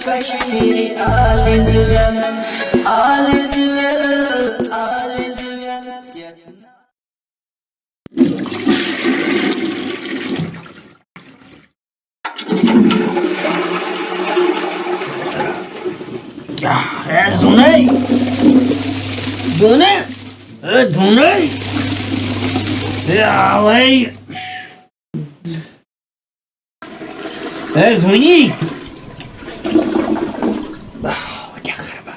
Kashmiri Zunay, Zunay, Zunay. Ya vay. Zuni. क्या कर बा?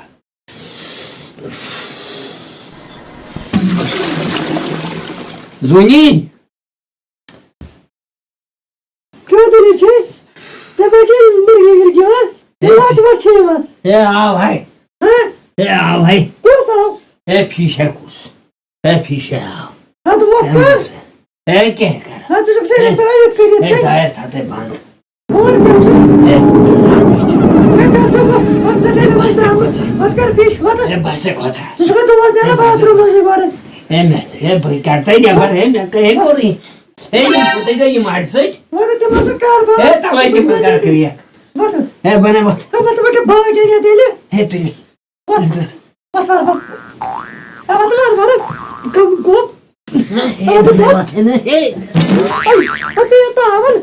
Zuni. क्यों तेरी छे? जब बैठे मुर्गी गिर गया है लाट मार छे मार ए आ भाई हैं ए आ भाई क्यों साहब ए पीछे कुछ ए पीछे आओ हां तो मत कर ए क्या कर हां तुझे से नहीं पड़ा ये कर ए दायर था ते बांध और कर ए मत से तेरे मत कर पीछ मत ए बस खोचा तुझे तो वाज देना बाथरूम में से मारे ए मैं ए भाई करता ही नहीं पर ए मैं कहे कोरी ए ये पुते का ये मार से मत ते मत कर बा ए तलाई के प्रकार करिया मत ए बने मत बेटे बाहर जाने दे ले ए तुझे मत मार कम को ए मत ए अरे towel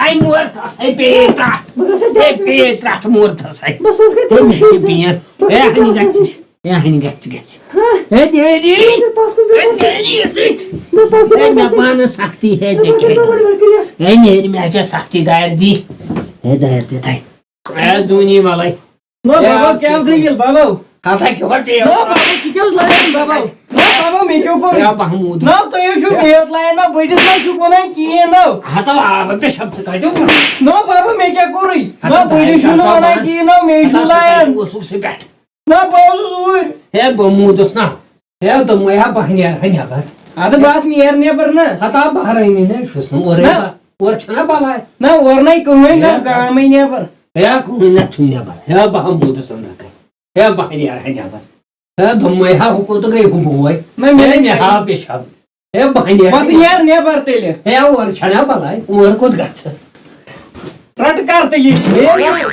ai morta sai petra e petra morta sai बस उसके e तो me pinha é a ringachi é dele é minha mana sakti é de que é nele minha já sakti dair di é dair de tai é zuni malai नो बाबा क्या उधर बाबा kata que vai pe नो बाबा क्यों लाए बाबा नो बाबा मैं क्यों कर या mahmud नो तो ये शो मेहनत लाए ना बैठे ना शो कोना किए ना hata a pe शब्द का जो नो बाबा मैं क्या कर रही नो बैठे शो ना किए ना मैं शो लाए वो सुख से बैठ ना बाबा é बमुदस ना é तो मैं यहाँ बहनिया हनिया पर आधा बात में यार नहीं पर ना hata बाहर ही नहीं शुष्ण और छना बाला है ना और नहीं कहूँ ना काम ही नहीं पर या कोई ना छुन्या पर या बमुदस ना कर या बहनिया हनिया पर या तो मैं यहाँ को तो गई हूँ बोए मैं मेरे यहाँ पे शाम या बहनिया बात यार नहीं पर तेले या और छना बाला है और को गच्छ रट करते ये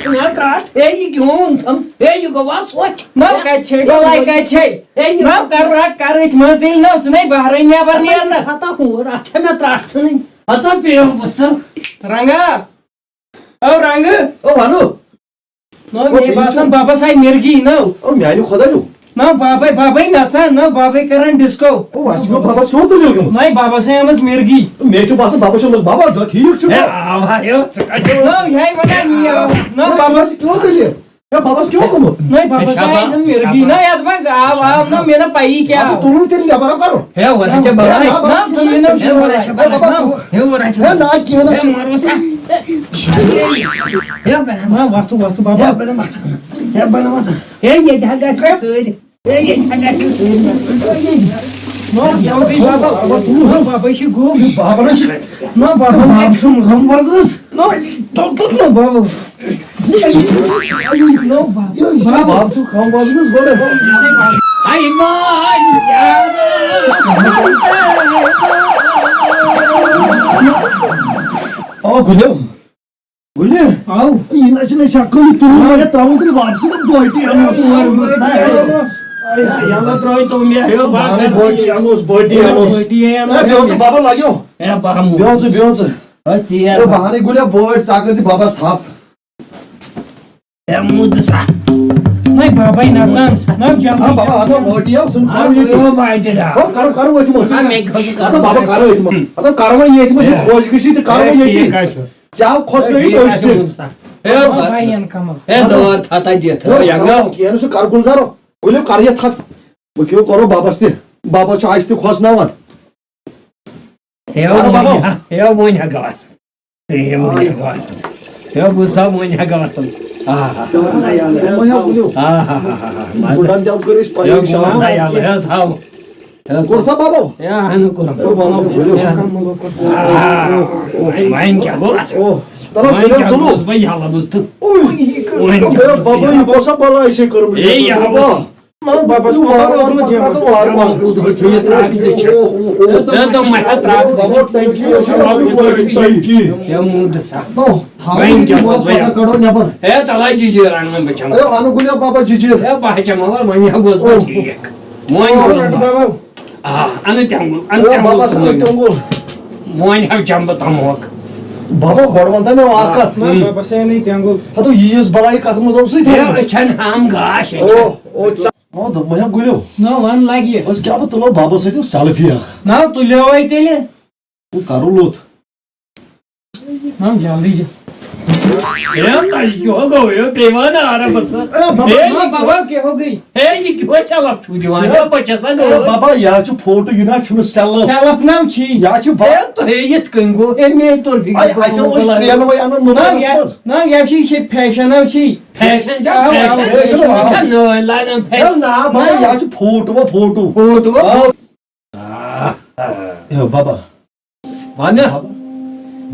छना काट ये क्यों थम ये गवा सोच ना का छे गलाई का छे ना कर रट कर इच मसिल ना नहीं बाहर नहीं पर नहीं ना हता हूँ रात में त्राट नहीं हता पे बस रंगा ओ रंग ओ भानु नो मेरे बासन बाबा साहब मिर्गी नो ओ म्यानु खोदाजु ना बाबा ही नाचा ना बाबा करन डिस्को ओ वासिको बाबा क्यों तो जलगम नहीं बाबा से हमस मिर्गी मेचो बासन बाबा शो बाबा द ठीक छु ए आवायो सकाजो नो यही बना नहीं ना बाबा क्यों तो ले या बाबा क्यों कमो नहीं बाबा साहब मिर्गी ना याद में आव ना मेरा पाई क्या तुरु तेरी लेबर करो हे वरा के बड़ा ना तुम ने हे वरा के बड़ा हे वरा है ना की ना हे मारो सा हे बना ना वास्तु बाबा हे बना मत हे बना मत हे ये धागा से ये धागा से नो योगी बाबा तू हम बाबा shi go बाबा ने ना बाबा आप सुन हम वर्जस नो तो बाबा नो बाबा बाप सु खाम वर्जस गोले आई मान यार ओ गुले आओ ये नचने शक्ल तू मेरे त्राऊ तेरी वापसी को बोइटी आनो याला ट्रोय तो मे हे बाग बोइटी आनो ए बेओच बाबा लाग्यो ए बामु बेओच अच्छी ओ यार बहाने गुले बोइट चाकर से बाबा साफ ए मुदसा नहीं बाबा ही नाचा ना जल्दी हां बाबा आतो बोइटी सुन आ यो बाइटेडा ओ करो वच मो आ मे खोज आता बाबा करो वच मो आता करो ये मो खोज किसी ते करो ये चाव खोज नहीं तो इसने ए बाबा यान कमल ए दवर थाता जे थ यांगा कियानो से कार गुलजारो बोले कार्य था वो क्यों करो बाबा से बाबा चाइस तो खोज ना वन हे बाबा हे मोइन हगास हे मोइन हगास हे बुसा मोइन हगास आ बुढ़ान जाओ करिस पायो शाम हे थाव कोरथा बाबा या हनु कोरम ओ बाबा बोलो माइन क्या बोला ओ तरो माइन क्या बोलो बोस भाई हाला बुस्त ओ बाबा ये कोसा बला ऐसे कर मुझे बाबा बाबा जीजी बाबा बड़वंता में आकत बाबा से नहीं त्यांगो तो यीस बलाई कत मज औसै ओ द मया गुल्यो ना वन लागिए बस क्या तुलो बाबा सहित सेल्फी ना तुल्यो आई तेले वो करू लोत ना जल्दी जा बाबा क्या हो गई बाबा या छु फोटो युना छु सेल्फ सेल्फ नाउ छी या छु ना या छी फैशन नाउ छी ना बाबा या छु फोटो बाबा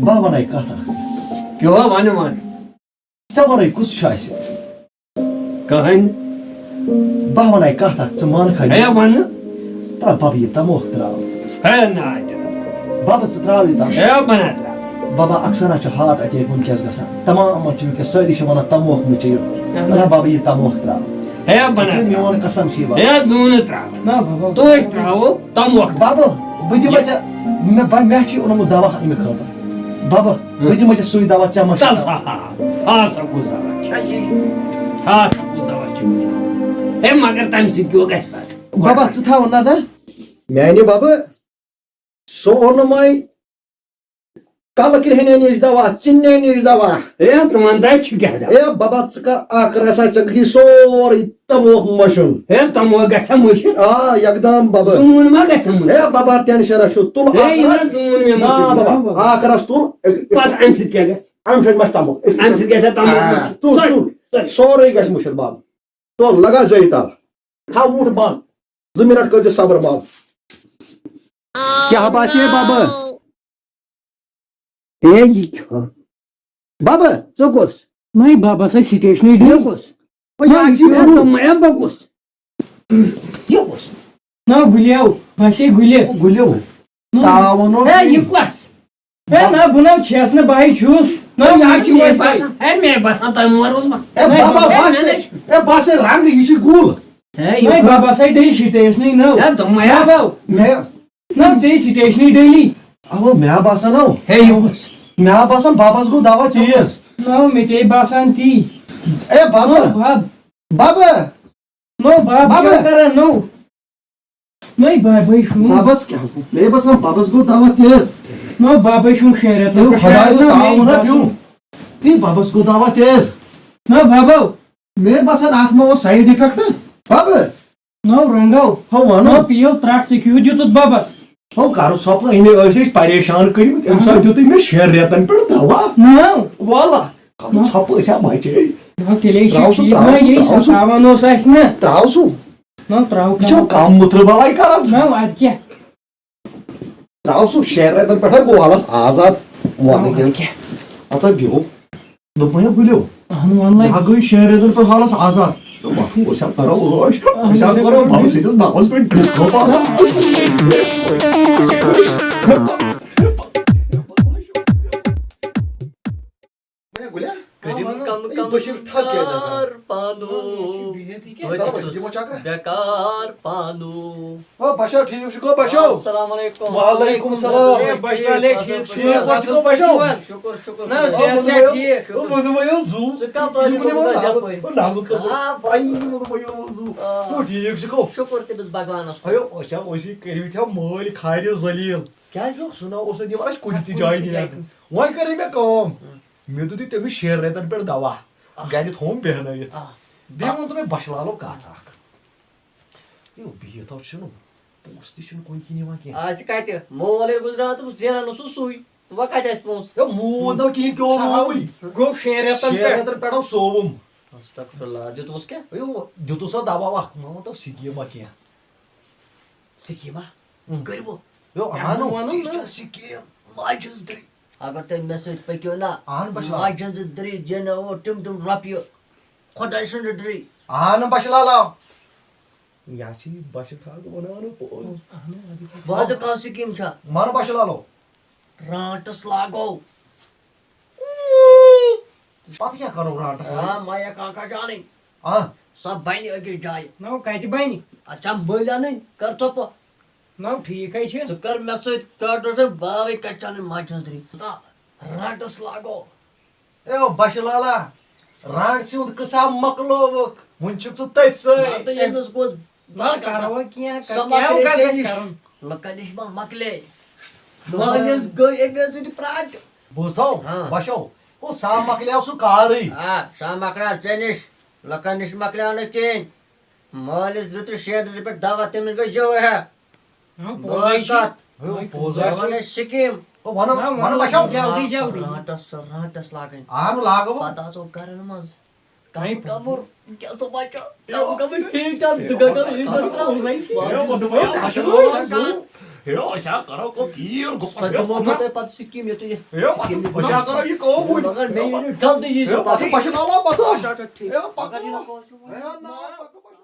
बाबा नै कथा Samurai kus şahsi. Kahan? Bahvanay kahtak zaman kaydı. Wann? Tra babi tamok tra. Baba travi tam. Baba aksana şu heart attack un kes gasa. Tamam çünkü sayri şu bana tamok mu çiyor. Tra babi tamok tra. Mi ona kasam şey var. Zunu tra. Na baba. Toy travo tamok. Baba budi maça me bay mehçi onu mu dava imi kaldı. Baba, budi maça suyu dava çamaş. Asa kuzdava. Hem agar tamsit kyo gaspat. Baba çıta o nazar. Yani baba soğunmay kalakir heneniz dava, çinneniz dava. Tamanda çıkada. Baba çıkar akrasa çıkı sor tamok maşun. Tamok gaçamış. Yakdam baba. Sunma gaçamış. Baba tani şara şu tul akras. Sunma Baba akras tul. Pat amsit kagas. Amşet maş tamok. Amsit gasa tamok. Tul. Sorry gasmışır baba. Tul laga zeytal. Ha vur ban. 2 minut kırca sabır baba. Kya başı baba? Baba. Sokos. नहीं बाबा से stationery डे Yokos. Yaçı bu. Maya bakos. Yokos. ना गुलियाओ भाषे Gulia Gülüyor. Tavano. Yukwas. ना बुनाओ छेस ने भाई छूस ना याची वैसे Me basan tam moruz ma. Baba başı. Başı rang işi gul. नहीं बाबा से डे स्टेशनरी ना Maya. बाबा Me. ना जे स्टेशनरी डेली Ama me basan o. Yokos. Me basan babas go davat yiyes. ना मिटे बासान थी Baba. बाब Baba. नो बाब बाबा। क्या कर नो नहीं भाई शू Babas kya? Me basan babas go davat yiyes. नो बाबा शू शेर Tu khadayo tavana piu. Ti babas go davat yiyes. नो बाबा Me basan atma o side effect. Baba. नो रंगाओ How one? नो पियो त्राक से क्यों दियो बाबस How karu sapna ime öyle परेशान करिम. Emsa diyor me şer retan per dava. नो Valla. Kamu sapı esa maçı. नो तेले Trausu, शी trausu, ना ये trausu. सतावा नो साइस ना Trausu. नो त्राउ Çok kam mutlu balay karan. नो आज क्या Trausu şer retan per go halas azad. Valla gel. Ata biyo. Lokmaya gülüyor. हम one like Ya gıy şer retan per halas azad. Bakın o şap kara oloş. O şap kara babasıydı namaz per disco pa. Ne gülüyor? Başır tak ya da. बेकार पानो O başa ठीक şu başa. अस्सलाम वालेकुम वालेकुम सलाम. बशरा ले ठीक ठीक başa başa. शुक्र शुक्र ना से अच्छा ठीक O bunu mu zu? O namu kabul. Ay bunu mu zu? O ठीक şu. शुक्र तेबस भगवानस Ayo o sen o şey keriyor tam mal khayri zalil. क्या जो Suna o sen diyor kunti jay niya. Vay kare me kam. Me to di temi share retan per dawa. Gani thom behna ye. Demon to me başlalo katak. Yo biye tav şunu. Posti şunu koy kini ma ki. आज काय ते मोले गुजरात बस जेना न सुसुई वा काय ते spawns Yo mu no ki kyo ro. गो शेर Share retan per sovum. अस्तगफुरुल्लाह जो तो उसके Yo diyordu sa dawa wa. Mama to sikiye ma ki. सिकीमा गरिबो Yo ano. ano, Sikiye. Majız dri. अगर ते मैसेज पे क्यों ना आन बशला. आज जल्दी दरी जेना वो टुम टुम रपियो Khoda shundri. Ahn Bashalala. Yachi Bashakago Banana Pose. Baza Kausikim cha. Man Bashalalo. Rantas lago. Pati kya karo Rantas? Ah, Maya Kaka Jani. Ah, सब बहनी अगे जाए Now, Kaiti Bani. अच्छा बोला नहीं कर चुप Now, Tika. तो कर मैं से कर दो से बावे कच्चा ने मार चलती राटस लागो Yo Bashalala. Ransiund Kasa Maklovok. Munchuk to Tetsay. तो ये उसको Now, Karawakia. समाकले चेंजिश लकनिशमा मकले मानिस गो एक ऐसी प्राग Buzdo, Ah. Basho. O Sam Makleosu Kari. हाँ समाकरा चेंजिश लकनिश मकले आने के मालिस दूसरे शहर पे दावा तेरे को जो है Now, गोलकात Posa. वाले Sikkim O Mana Basho. Jaldi. राटस लागें Ahn Lago. पता तो कारण मंस Kamu kamu क्या सोचा kamu हिटर दुगा heater Yo, siya karo ko kiyo ko. Satu mau kita pat sikim itu ya. Yo, siya karo ye ko bu. Magar मैं ये डाल दीजिए Yo, pati Bashalala pati. ठीक Yo, pati. मगर ये ना कौन सा Yo, na, pati.